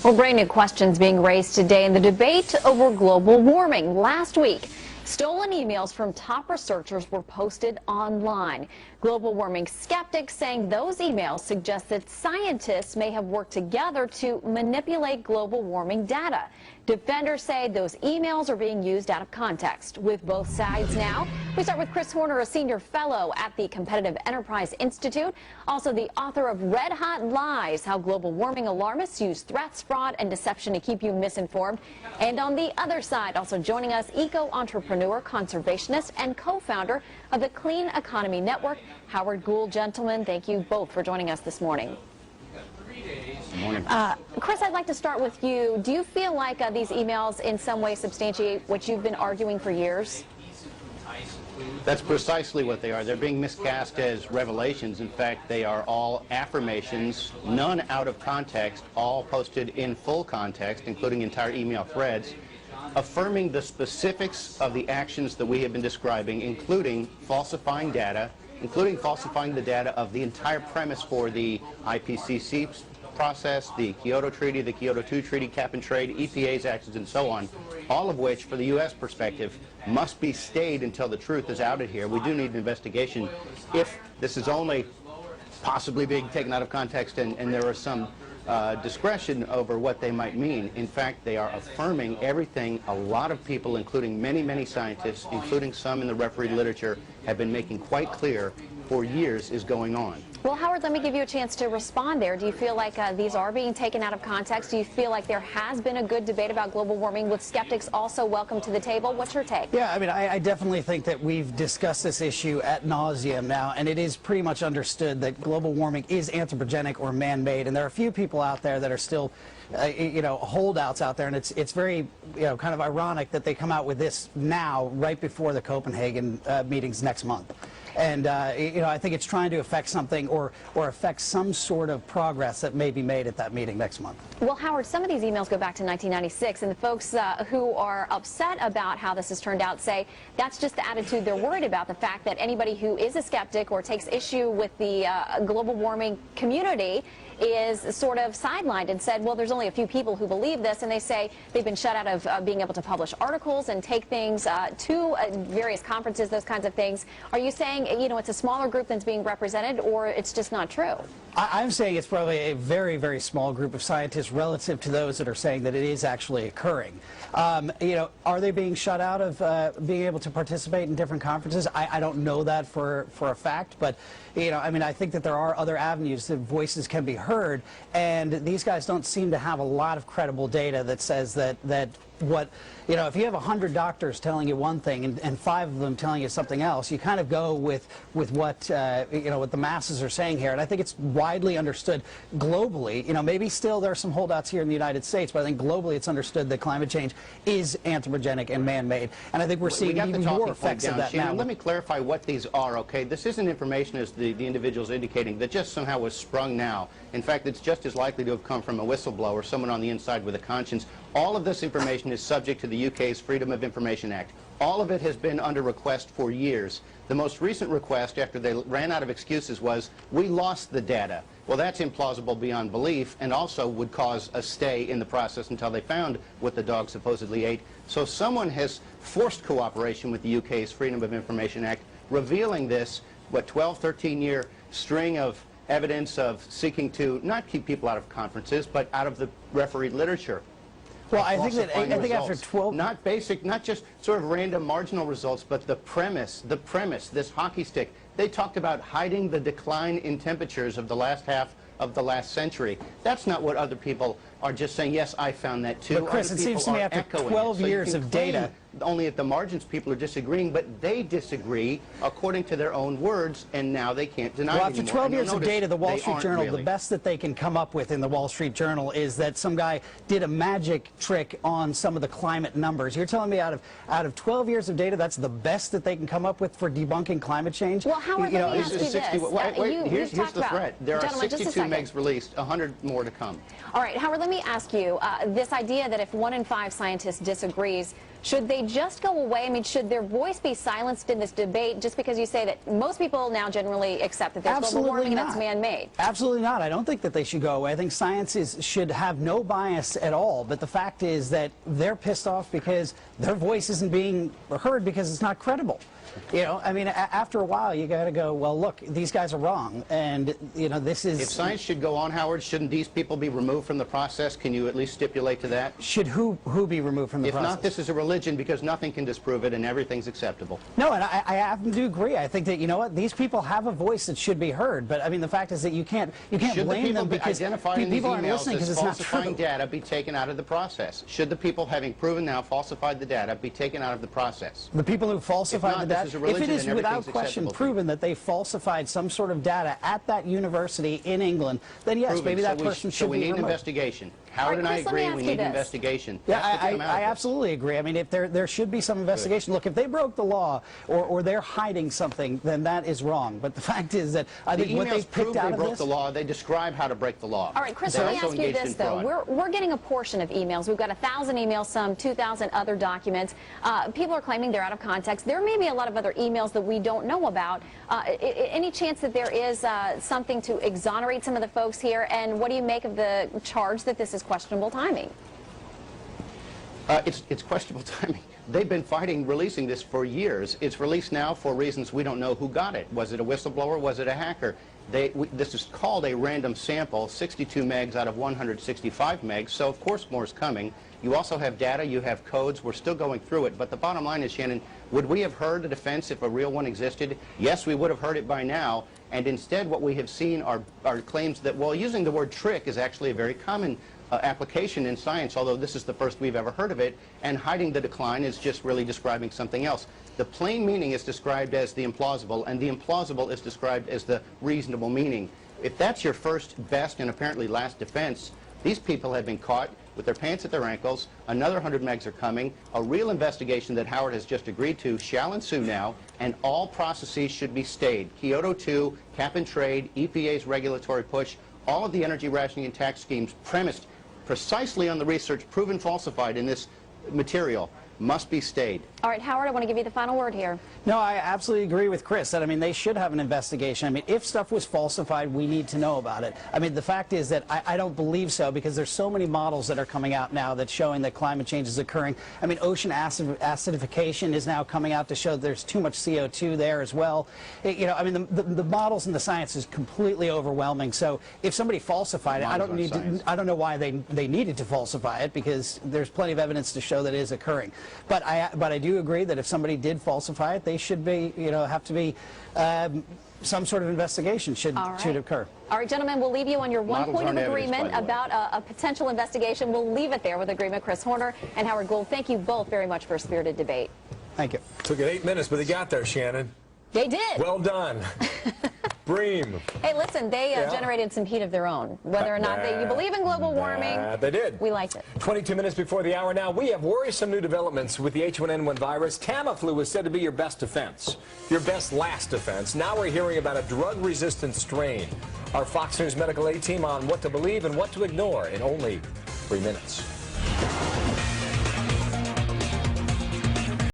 Well, brand new questions being raised today in the debate over global warming. Last week, stolen emails from top researchers were posted online. Global warming skeptics saying those emails suggest that scientists may have worked together to manipulate global warming data. Defenders say those emails are being used out of context. With both sides now, we start with Chris Horner, a senior fellow at the Competitive Enterprise Institute, also the author of Red Hot Lies, How Global Warming Alarmists Use Threats, Fraud, and Deception to Keep You Misinformed. And on the other side, also joining us, eco-entrepreneur, conservationist, and co-founder of the Clean Economy Network, Howard Gould. Gentlemen, thank you both for joining us this morning. Good morning. Chris, I'd like to start with you. Do you feel like these emails in some way substantiate what you've been arguing for years? That's precisely what they are. They're being miscast as revelations. In fact, they are all affirmations, none out of context, all posted in full context, including entire email threads, affirming the specifics of the actions that we have been describing, including falsifying data, including falsifying the data of the entire premise for the IPCC process, the Kyoto Treaty, the Kyoto II Treaty, cap and trade, EPA's actions, and so on, all of which, for the U.S. perspective, must be stayed until the truth is outed here. We do need an investigation. If this is only possibly being taken out of context and there is some discretion over what they might mean, in fact, they are affirming everything a lot of people, including many, many scientists, including some in the refereed literature, have been making quite clear for years is going on. Well, Howard, let me give you a chance to respond there. Do you feel like these are being taken out of context? Do you feel like there has been a good debate about global warming with skeptics also welcome to the table? What's your take? Yeah, I mean, I definitely think that we've discussed this issue ad nauseum now, and it is pretty much understood that global warming is anthropogenic or man-made, and there are a few people out there that are still holdouts out there, and it's very, kind of ironic that they come out with this now, right before the Copenhagen meetings next month. And, I think it's trying to affect something or affect some sort of progress that may be made at that meeting next month. Well, Howard, some of these emails go back to 1996, and the folks who are upset about how this has turned out say that's just the attitude they're worried about, the fact that anybody who is a skeptic or takes issue with the global warming community is sort of sidelined and said, well, there's only a few people who believe this, and they say they've been shut out of being able to publish articles and take things to various conferences, those kinds of things. Are you saying, it's a smaller group that's being represented, or it's just not true? I'm saying it's probably a very, very small group of scientists relative to those that are saying that it is actually occurring. Are they being shut out of being able to participate in different conferences? I don't know that for a fact, but I think that there are other avenues that voices can be heard, and these guys don't seem to have a lot of credible data that says that if you have 100 doctors telling you one thing and 5 of them telling you something else, you kind of go with what what the masses are saying here. And I think it's widely understood globally. Maybe still there are some holdouts here in the United States, but I think globally it's understood that climate change is anthropogenic and man-made. And I think we're seeing even more effects of that now. Let me clarify what these are, okay? This isn't information, as the individual's indicating, that just somehow was sprung now. In fact, it's just as likely to have come from a whistleblower, someone on the inside with a conscience. All of this information is subject to the UK's Freedom of Information Act. All of it has been under request for years. The most recent request, after they ran out of excuses, was, we lost the data. Well, that's implausible beyond belief, and also would cause a stay in the process until they found what the dog supposedly ate. So someone has forced cooperation with the UK's Freedom of Information Act, revealing this, 12, 13-year string of evidence of seeking to not keep people out of conferences, but out of the refereed literature. Well, I think after 12... Not basic, not just sort of random marginal results, but the premise, this hockey stick. They talked about hiding the decline in temperatures of the last half of the last century. That's not what other people are just saying, yes, I found that too. But Chris, it seems to me after 12 years of data... Only at the margins people are disagreeing, but they disagree according to their own words, and now they can't deny it anymore. Well, after 12 years of data, the Wall Street Journal, the best that they can come up with in the Wall Street Journal is that some guy did a magic trick on some of the climate numbers. You're telling me out of 12 years of data, that's the best that they can come up with for debunking climate change? Well, Howard, let me ask you this. Here's the threat. There are 62 megs released, 100 more to come. All right, Howard, let me ask you, this idea that if 1 in 5 scientists disagrees, Should they just go away? I mean, should their voice be silenced in this debate just because you say that most people now generally accept that there's global warming and it's man-made? Absolutely not. I don't think that they should go away. I think science should have no bias at all. But the fact is that they're pissed off because their voice isn't being heard because it's not credible. You know, I mean, after a while, you got to go, well, look, these guys are wrong, and, you know, this is... If science should go on, Howard, shouldn't these people be removed from the process? Can you at least stipulate to that? Should who be removed from the process? If not, this is a religion because nothing can disprove it and everything's acceptable. No, and I happen to agree. I think that, you know what, these people have a voice that should be heard, but, I mean, the fact is that you can't blame them because people aren't listening because it's not true. Falsifying data be taken out of the process? Should the people, having proven now falsified the data, be taken out of the process? The people who falsified the data, if it is without question proven that they falsified some sort of data at that university in England, then yes, maybe that person should be removed. So we need an investigation. Howard and I agree we need an investigation. Yeah, I absolutely agree. I mean, if there should be some investigation. Look, if they broke the law or they're hiding something, then that is wrong. But the fact is that I think what they picked out of this... they broke the law. They describe how to break the law. All right, Chris, let me ask you this, though. We're getting a portion of emails. We've got 1,000 emails, some 2,000 other documents. People are claiming they're out of context. There may be a lot of other emails that we don't know about. Any chance that there is something to exonerate some of the folks here? And what do you make of the charge that this is questionable timing? It's questionable timing. They've been fighting releasing this for years. It's released now for reasons we don't know who got it. Was it a whistleblower? Was it a hacker? This is called a random sample, 62 megs out of 165 megs, so of course more is coming. You also have data, you have codes, we're still going through it, but the bottom line is, Shannon, would we have heard the defense if a real one existed? Yes, we would have heard it by now, and instead what we have seen are claims that, well, using the word trick is actually a very common application in science, although this is the first we've ever heard of it, and hiding the decline is just really describing something else. The plain meaning is described as the implausible, and the implausible is described as the reasonable meaning. If that's your first, best, and apparently last defense, these people have been caught with their pants at their ankles. Another 100 megs are coming. A real investigation that Howard has just agreed to shall ensue now, and all processes should be stayed. Kyoto 2, cap and trade, EPA's regulatory push, all of the energy rationing and tax schemes premised precisely on the research proven falsified in this material must be stayed. All right, Howard, I want to give you the final word here. No, I absolutely agree with Chris that, I mean, they should have an investigation. I mean, if stuff was falsified, we need to know about it. I mean, the fact is that I don't believe so because there's so many models that are coming out now that's showing that climate change is occurring. I mean, ocean acidification is now coming out to show there's too much CO2 there as well. You know, I mean, the models and the science is completely overwhelming. So if somebody falsified it, I don't know why they needed to falsify it because there's plenty of evidence to show that it is occurring. But I do agree that if somebody did falsify it, they should be, you know, have to be some sort of investigation should occur. All right, gentlemen, we'll leave you on your one point of agreement about a potential investigation. We'll leave it there with agreement. Chris Horner and Howard Gould, thank you both very much for a spirited debate. Thank you. Took it 8 minutes, but they got there, Shannon. They did. Well done. Bream. Hey, listen, they generated some heat of their own. Whether or not you believe in global warming, they did. We liked it. 22 minutes before the hour now, we have worrisome new developments with the H1N1 virus. Tamiflu is said to be your best defense, your best last defense. Now we're hearing about a drug-resistant strain. Our Fox News Medical A team on what to believe and what to ignore in only 3 minutes.